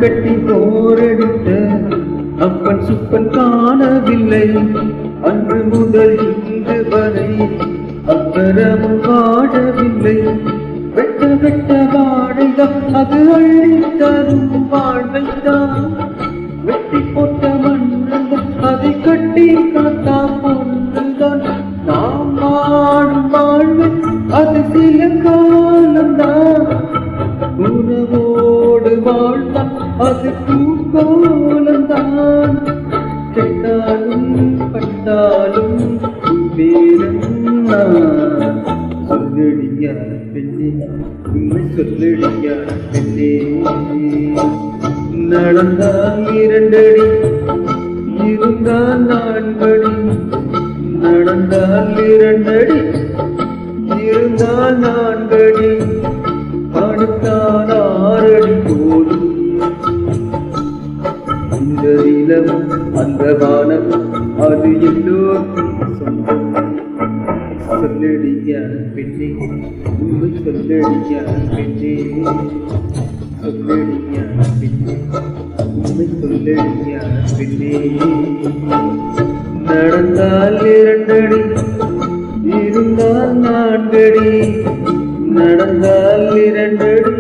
கட்டி போரடித்த அப்பன் சுப்பன் காணவில்லை. அன்று முதல் இன்று வரை அக்கரமும் வாழவில்லை. வெட்ட வெட்ட வாழைதான் அது அள்ளி தரும் வாழ்வைதான். வெட்டி போட்ட மண்ணுதான் அதை கட்டி காத்தா பொண்ணுதான். நாம் வாழும் வாழ்வு அது சில காலம்தான். உறவோடு வாழ்ந்தான் அது பூக்கோலம்தான். கெட்டாலும் பட்டாலும் வேறென்னா சொல்லடியா பெண்ணே, உண்மை சொல்லடியா பெண்ணே. நடந்தால் 2 அடி இருந்தால் 4 அடி. நடந்தால் 2 அடி இருந்தால் 4 அடி. அடுத்தால் 6 அடி போதும். இந்த நிலம் அந்த வானம் அது எல்லோருக்கும் சொந்தம். சொல்லடியா பெண்ணே, உண்மை சொல்லடியா பெண்ணே. சொல்லடியா பெண்ணே, உண்மை சொல்லடியா பெண்ணே. நடந்தால் 2 அடி இருந்தால் 4 அடி. நடந்தால் 2 அடி